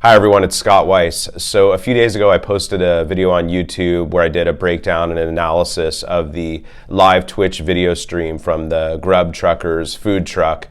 Hi everyone, it's Scott Weiss. So a few days ago I posted a video on YouTube where I did a breakdown and an analysis of the live Twitch video stream from the GrubTruckers food truck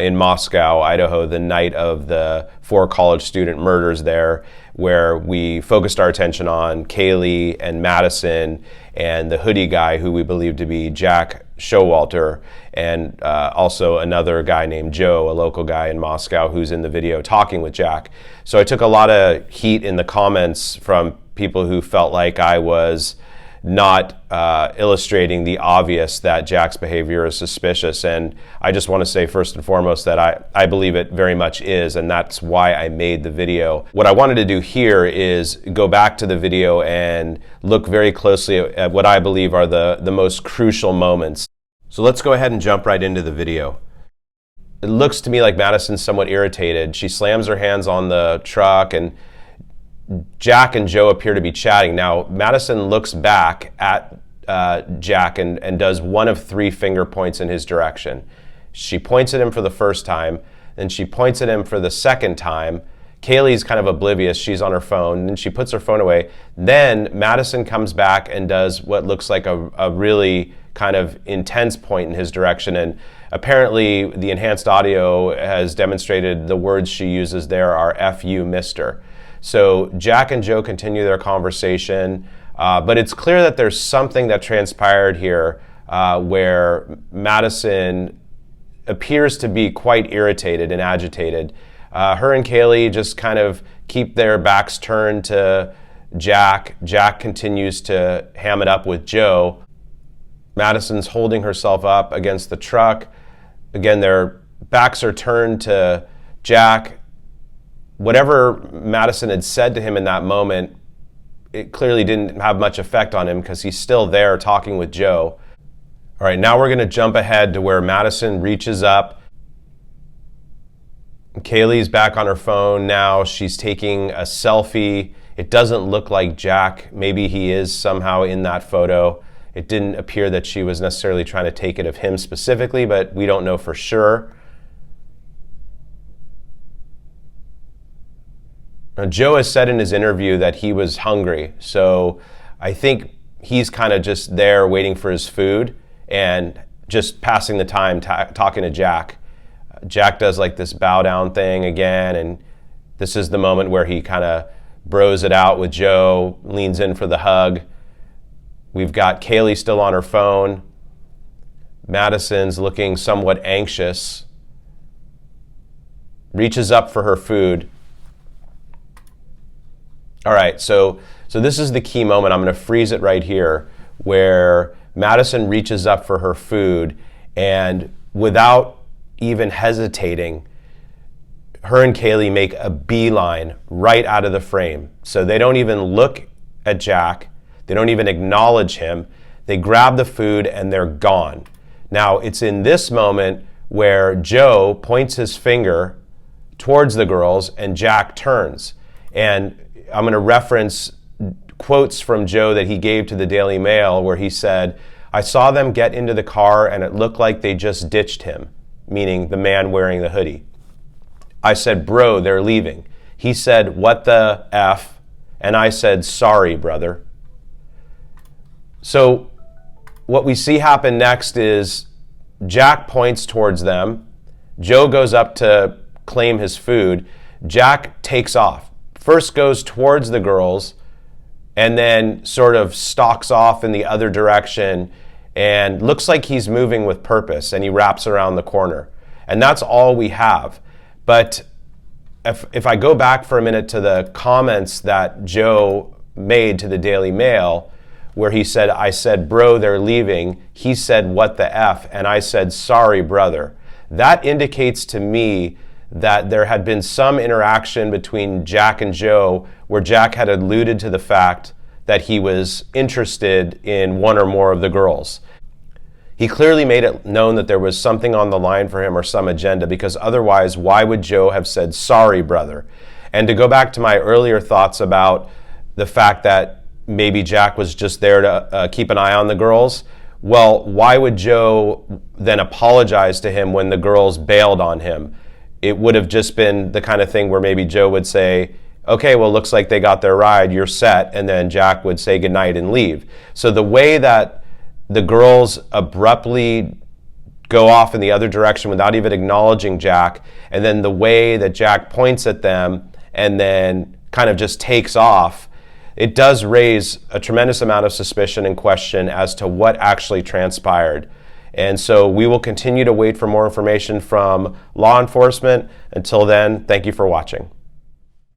in Moscow, Idaho, the night of the 4 college student murders there, where we focused our attention on Kaylee and Madison and the Hoodie Guy, who we believe to be Jack Showalter, and also another guy named Joe, a local guy in Moscow who's in the video talking with Jack. So I took a lot of heat in the comments from people who felt like I was not illustrating the obvious that Jack's behavior is suspicious. And I just want to say first and foremost that I believe it very much is, and that's why I made the video. What I wanted to do here is go back to the video and look very closely at what I believe are the most crucial moments. So let's go ahead and jump right into the video. It looks to me like Madison's somewhat irritated. She slams her hands on the truck, and Jack and Joe appear to be chatting. Now, Madison looks back at Jack and does one of 3 finger points in his direction. She points at him for the first time, then she points at him for the second time. Kaylee's kind of oblivious. She's on her phone, and she puts her phone away. Then Madison comes back and does what looks like a really kind of intense point in his direction, and apparently the enhanced audio has demonstrated the words she uses there are "F you, mister." So Jack and Joe continue their conversation, but it's clear that there's something that transpired here where Madison appears to be quite irritated and agitated. Her and Kaylee just kind of keep their backs turned to Jack. Jack continues to ham it up with Joe. Madison's holding herself up against the truck. Again, their backs are turned to Jack. Whatever Madison had said to him in that moment, it clearly didn't have much effect on him because he's still there talking with Joe. All right, now we're going to jump ahead to where Madison reaches up. Kaylee's back on her phone now. She's taking a selfie. It doesn't look like Jack. Maybe he is somehow in that photo. It didn't appear that she was necessarily trying to take it of him specifically, but we don't know for sure. Now, Joe has said in his interview that he was hungry, so I think he's kind of just there waiting for his food and just passing the time talking to Jack. Jack does like this bow down thing again, and this is the moment where he kind of bros it out with Joe, leans in for the hug. We've got Kaylee still on her phone. Madison's looking somewhat anxious, reaches up for her food. All right, so this is the key moment. I'm going to freeze it right here, where Madison reaches up for her food, and without even hesitating, her and Kaylee make a beeline right out of the frame. So they don't even look at Jack. They don't even acknowledge him. They grab the food and they're gone. Now, it's in this moment where Joe points his finger towards the girls and Jack turns. And I'm going to reference quotes from Joe that he gave to the Daily Mail where he said, "I saw them get into the car and it looked like they just ditched him," meaning the man wearing the hoodie. "I said, bro, they're leaving." He said, "What the F?" And I said, "Sorry, brother." So what we see happen next is Jack points towards them. Joe goes up to claim his food. Jack takes off. First goes towards the girls and then sort of stalks off in the other direction and looks like he's moving with purpose, and he wraps around the corner. And that's all we have. But if I go back for a minute to the comments that Joe made to the Daily Mail, where he said, "I said, bro, they're leaving." He said, "What the F?" And I said, "Sorry, brother." That indicates to me that there had been some interaction between Jack and Joe where Jack had alluded to the fact that he was interested in one or more of the girls. He clearly made it known that there was something on the line for him or some agenda, because otherwise, why would Joe have said, "Sorry, brother"? And to go back to my earlier thoughts about the fact that maybe Jack was just there to keep an eye on the girls, well, why would Joe then apologize to him when the girls bailed on him? it would have just been the kind of thing where maybe Joe would say, okay, well, looks like they got their ride, you're set, and then Jack would say goodnight and leave. So the way that the girls abruptly go off in the other direction without even acknowledging Jack, and then the way that Jack points at them and then kind of just takes off, it does raise a tremendous amount of suspicion and question as to what actually transpired. And so we will continue to wait for more information from law enforcement. Until then, thank you for watching.